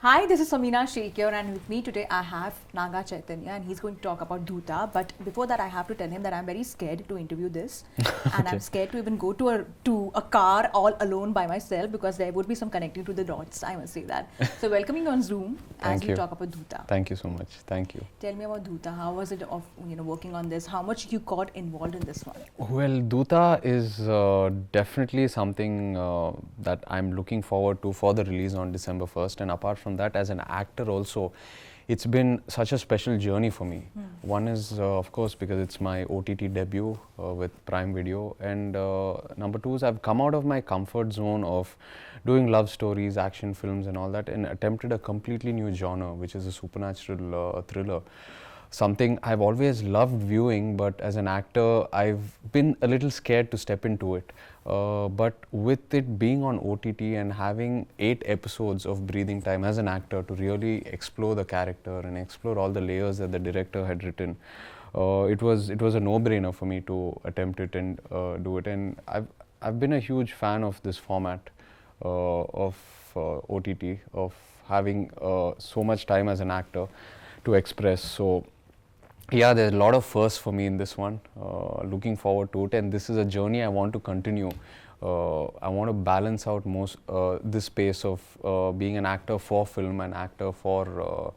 Hi, this is Samina Sheikh here, and with me today I have Naga Chaitanya, and he's going to talk about Dhootha. But before that, I have to tell him that I'm very scared to interview this, and I'm scared to even go to a car all alone by myself because there would be some connecting to the dots. I must say that. So welcoming on Zoom as we talk about Dhootha. Thank you so much. Thank you. Tell me about Dhootha. How was it of working on this? How much you got involved in this one? Well, Dhootha is definitely something that I'm looking forward to for the release on December 1st. And apart from that, as an actor also, it's been such a special journey for me. One is, of course, because it's my OTT debut with Prime Video. And number two is I've come out of my comfort zone of doing love stories, action films and all that, and attempted a completely new genre, which is a supernatural thriller. Something I've always loved viewing, but as an actor, I've been a little scared to step into it. But with it being on OTT and having 8 episodes of breathing time as an actor to really explore the character and explore all the layers that the director had written, it was a no-brainer for me to attempt it and do it. And I've been a huge fan of this format of OTT, of having so much time as an actor to express. So yeah, there's a lot of firsts for me in this one. Looking forward to it, and this is a journey I want to continue. I want to balance out most this space of being an actor for film and actor for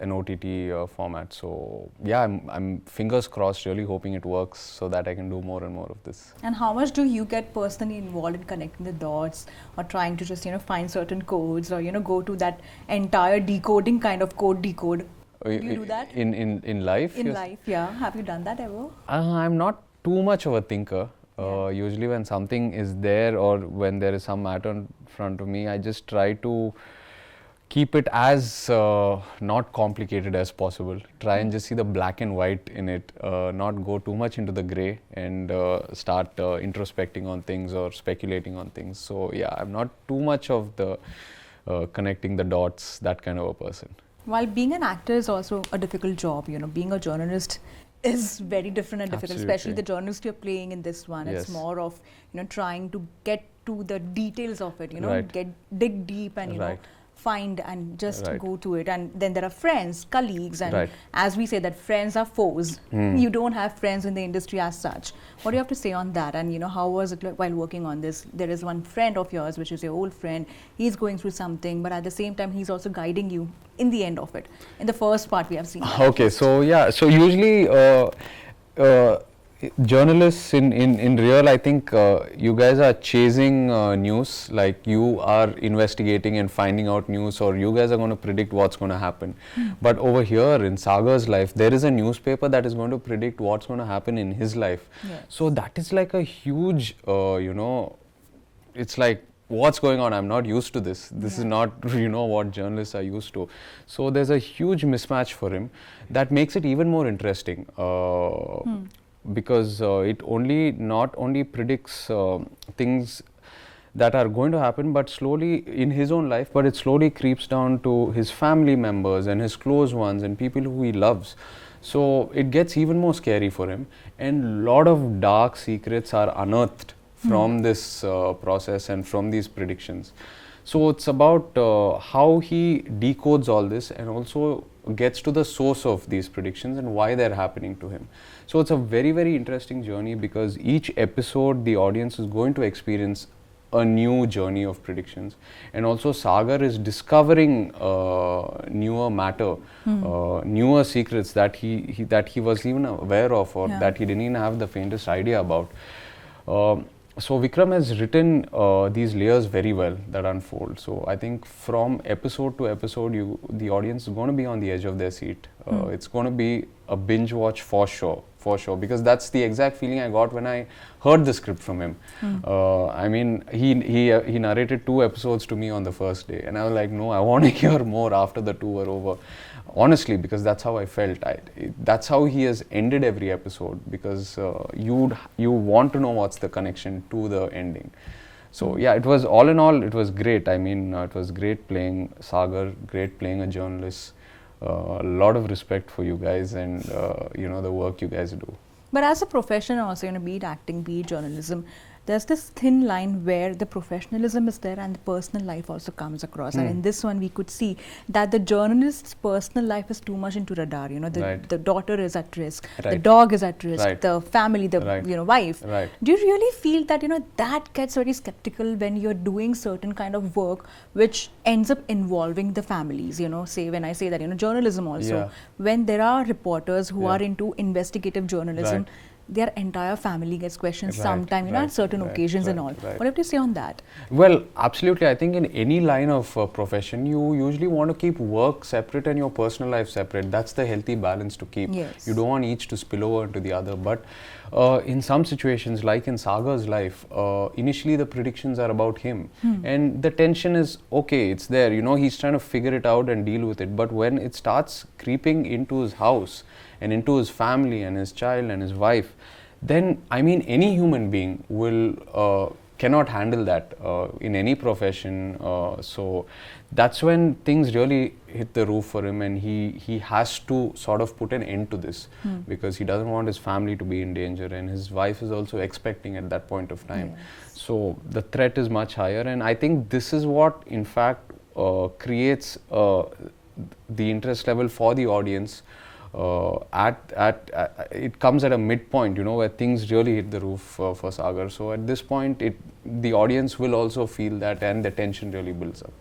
an OTT format. So yeah, I'm fingers crossed, really hoping it works so that I can do more and more of this. And how much do you get personally involved in connecting the dots, or trying to just find certain codes, or go to that entire decoding kind of code decode? Do you do that? In life? In life, yeah. Have you done that ever? I'm not too much of a thinker. Usually when something is there or when there is some matter in front of me, I just try to keep it as not complicated as possible. Try and just see the black and white in it, not go too much into the grey and start introspecting on things or speculating on things. So yeah, I'm not too much of the connecting the dots, that kind of a person. While being an actor is also a difficult job, being a journalist is very different and difficult, Absolutely. especially the journalist you're playing in this one. Yes. It's more of, trying to get to the details of it, Right. dig deep and, Right. find and just Right. go to it. And then there are friends, colleagues, and Right. as we say that friends are foes. You don't have friends in the industry as such. What do you have to say on that? And how was it while working on this? There is one friend of yours, which is your old friend. He's going through something, but at the same time, he's also guiding you in the end of it. In the first part, we have seen that. Okay, so yeah, so usually journalists in real, I think you guys are chasing news, like you are investigating and finding out news, or you guys are going to predict what's going to happen. But over here in Sagar's life, there is a newspaper that is going to predict what's going to happen in his life. Yes. So that is like a huge, it's like, what's going on? I'm not used to this. This is not, what journalists are used to. So there's a huge mismatch for him that makes it even more interesting. Because it not only predicts things that are going to happen, but slowly in his own life, but it slowly creeps down to his family members and his close ones and people who he loves. So it gets even more scary for him, and a lot of dark secrets are unearthed from this process and from these predictions. So it's about how he decodes all this and also gets to the source of these predictions and why they're happening to him. So it's a very, very interesting journey, because each episode the audience is going to experience a new journey of predictions, and also Sagar is discovering newer matter, newer secrets that he was even aware of, or that he didn't even have the faintest idea about. So Vikram has written these layers very well that unfold. So I think from episode to episode, the audience is going to be on the edge of their seat. It's going to be a binge watch for sure, because that's the exact feeling I got when I heard the script from him. I mean, he narrated 2 episodes to me on the first day, and I was like, no, I want to hear more after the 2 were over. Honestly, because that's how I felt. That's how he has ended every episode, because you want to know what's the connection to the ending. So yeah, it was, all in all, it was great. I mean, it was great playing Sagar, great playing a journalist. A lot of respect for you guys and the work you guys do. But as a profession also, be it acting, be it journalism, there's this thin line where the professionalism is there and the personal life also comes across. And in this one, we could see that the journalist's personal life is too much into radar. You know, the daughter is at risk, the dog is at risk, the family, the wife. Do you really feel that that gets very skeptical when you're doing certain kind of work which ends up involving the families? Say when I say that journalism also, when there are reporters who are into investigative journalism, their entire family gets questioned sometime, at certain occasions and all. What have to say on that? Well, absolutely. I think in any line of profession, you usually want to keep work separate and your personal life separate. That's the healthy balance to keep. You don't want each to spill over into the other. But in some situations, like in Sagar's life, initially the predictions are about him. And the tension is, okay, it's there. He's trying to figure it out and deal with it. But when it starts creeping into his house, and into his family and his child and his wife, then any human being will cannot handle that in any profession. So that's when things really hit the roof for him, and he has to sort of put an end to this because he doesn't want his family to be in danger, and his wife is also expecting at that point of time. So the threat is much higher, and I think this is what in fact creates the interest level for the audience. It comes at a midpoint, where things really hit the roof for Sagar. So at this point, the audience will also feel that, and the tension really builds up.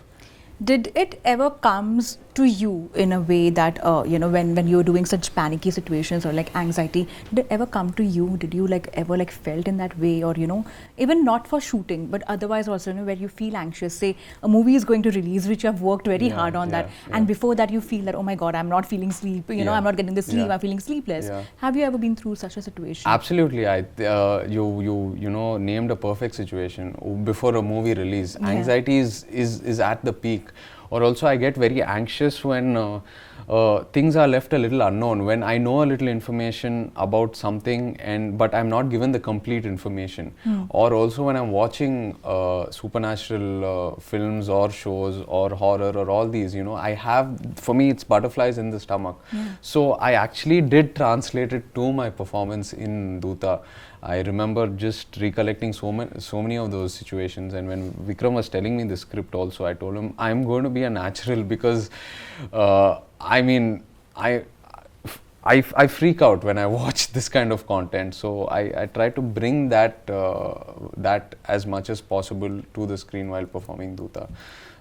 Did it ever comes to you in a way that when you're doing such panicky situations or like anxiety, did it ever come to you? Did you ever felt in that way, or even not for shooting but otherwise also where you feel anxious? Say a movie is going to release which you have worked very hard on and before that you feel that, oh my god, I'm not feeling sleep, I'm not getting the sleep, I'm feeling sleepless. Have you ever been through such a situation? Absolutely. You named a perfect situation. Before a movie release, anxiety is at the peak. Or also I get very anxious when things are left a little unknown, when I know a little information about something but I'm not given the complete information. Or also when I'm watching supernatural films or shows or horror or all these, for me it's butterflies in the stomach. So I actually did translate it to my performance in Dhootha. I remember just recollecting so many of those situations, and when Vikram was telling me the script also, I told him I'm going to be a natural because I freak out when I watch this kind of content. So I try to bring that as much as possible to the screen while performing Dhootha.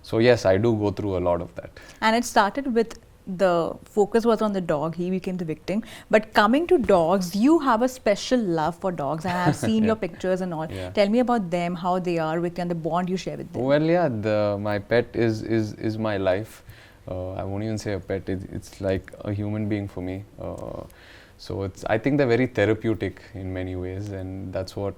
So yes, I do go through a lot of that. And it started with the focus was on the dog, he became the victim. But coming to dogs, you have a special love for dogs, and I have seen your pictures and all. Tell me about them, how they are with you, and the bond you share with them. Well, my pet is my life. I won't even say a pet, it's like a human being for me. So I think they're very therapeutic in many ways, and that's what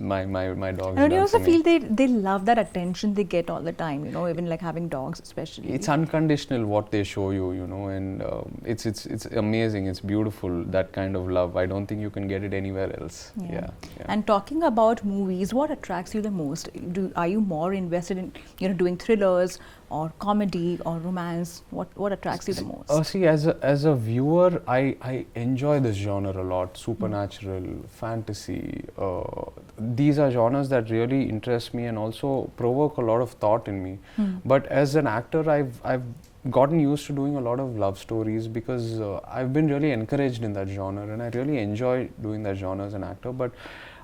my dogs. And do you also feel they love that attention they get all the time, even like having dogs especially? It's unconditional what they show you, and it's amazing, it's beautiful, that kind of love. I don't think you can get it anywhere else. Yeah. And talking about movies, what attracts you the most? Are you more invested in doing thrillers or comedy or romance? What attracts you the most? See, as a viewer, I enjoy this genre a lot. Supernatural, fantasy. These are genres that really interest me and also provoke a lot of thought in me. But as an actor, I've gotten used to doing a lot of love stories because I've been really encouraged in that genre, and I really enjoy doing that genre as an actor. But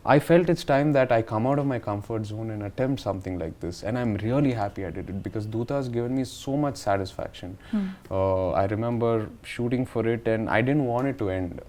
I felt it's time that I come out of my comfort zone and attempt something like this, and I'm really happy I did it because Dhootha has given me so much satisfaction. I remember shooting for it and I didn't want it to end.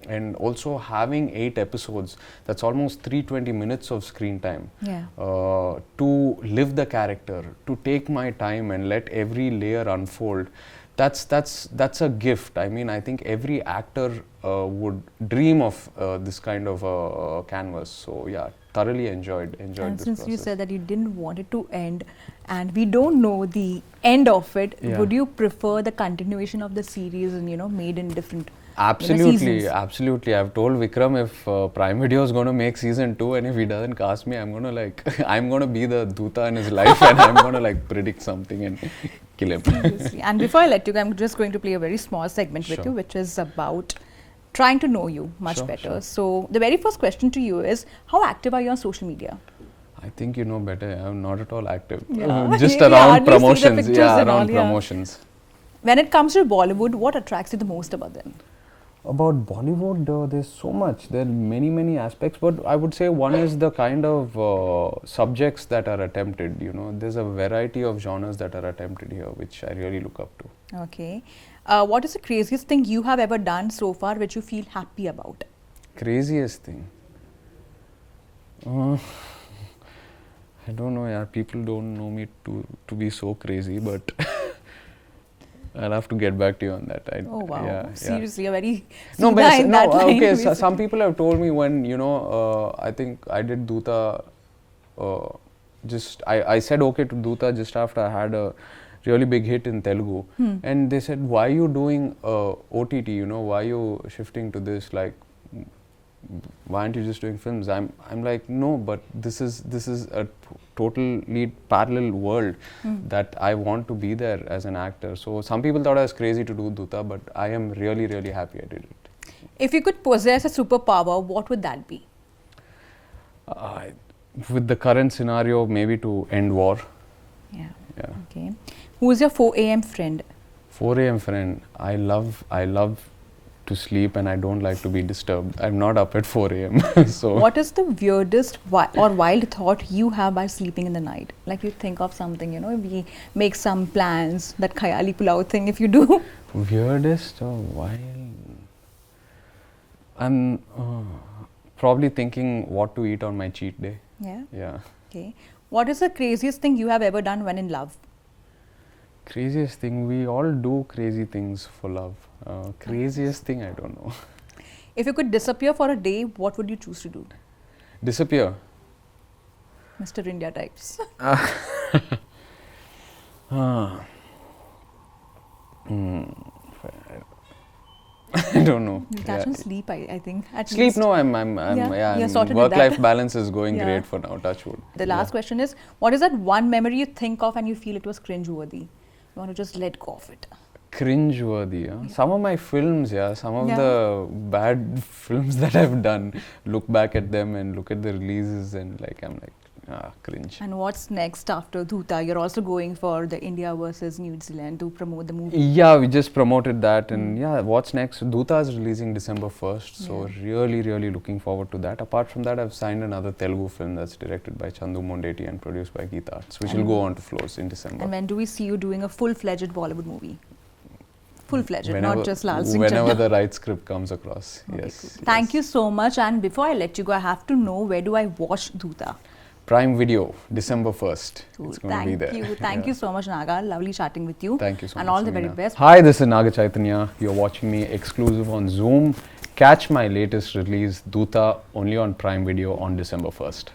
And also having 8 episodes, that's almost 320 minutes of screen time. To live the character, to take my time and let every layer unfold, that's a gift. I think every actor would dream of this kind of canvas. So yeah, thoroughly enjoyed this process. Since you said that you didn't want it to end, and we don't know the end of it, would you prefer the continuation of the series and made in different Absolutely. I've told Vikram if Prime Video is going to make season 2 and if he doesn't cast me, I'm going to be the Dhootha in his life and I'm going to predict something and kill him. And before I let you go, I'm just going to play a very small segment with you, which is about trying to know you much Sure, better. sure. So the very first question to you is, how active are you on social media? I think you know better. I'm not at all active. Yeah. Just Yeah, around and you see the promotions. pictures Yeah, and all, around yeah. promotions. When it comes to Bollywood, what attracts you the most about them? About Bollywood, there's so much. There are many aspects, but I would say one is the kind of subjects that are attempted. You know, there's a variety of genres that are attempted here, which I really look up to. Okay. What is the craziest thing you have ever done so far which you feel happy about? Craziest thing. I don't know, yeah. People don't know me to be so crazy, but I'll have to get back to you on that. Oh wow! Yeah, Seriously, you're very no, Sudha but in that line, okay. So basically. some people have told me when I think I did Dhootha. I said okay to Dhootha just after I had a really big hit in Telugu, and they said, "Why are you doing OTT? Why are you shifting to this? Like, why aren't you just doing films?" I'm like, no, but this is a totally parallel world that I want to be there as an actor. So some people thought I was crazy to do Dhootha, but I am really happy I did it. If you could possess a superpower, what would that be? With the current scenario, maybe to end war. Yeah. Yeah. Okay. Who is your 4 a.m. friend? 4 a.m. friend. I love to sleep and I don't like to be disturbed. I'm not up at 4 a.m. So. What is the weirdest or wild thought you have by sleeping in the night? Like you think of something, we make some plans, that khayali pulao thing if you do. Weirdest or wild? I'm probably thinking what to eat on my cheat day. Yeah. Yeah. Okay. What is the craziest thing you have ever done when in love? Craziest thing, we all do crazy things for love. Craziest thing, I don't know. If you could disappear for a day, what would you choose to do? Disappear. Mr. India types. I don't know. You catch on sleep, I think. At Sleep, least. no, I'm you're sorted with that. work-life balance is going Yeah. great for now, touch wood. The last question is, what is that one memory you think of and you feel it was cringeworthy? You want to just let go of it. Cringe-worthy, yeah. Some of my films, some of Yeah. the bad films that I've done, look back at them and look at the releases and I'm like, cringe. And what's next after Dhootha? You're also going for the India versus New Zealand to promote the movie. Yeah, we just promoted that and what's next? Dhootha is releasing December 1st, so really looking forward to that. Apart from that, I've signed another Telugu film that's directed by Chandu Mondeti and produced by Geeta Arts, which will go on to floors in December. And when do we see you doing a full-fledged Bollywood movie? Full-fledged, Whenever- not just Lal Singh Whenever Chaddha. the right script comes across, Okay, yes. cool. Thank you so much. And before I let you go, I have to know, where do I watch Dhootha? Prime Video, December 1st. Cool. It's going to be there. Thank you so much, Naga. Lovely chatting with you. Thank you so much. And all the very Samina. best. Hi, this is Naga Chaitanya. You're watching me exclusive on Zoom. Catch my latest release, Dhootha, only on Prime Video on December 1st.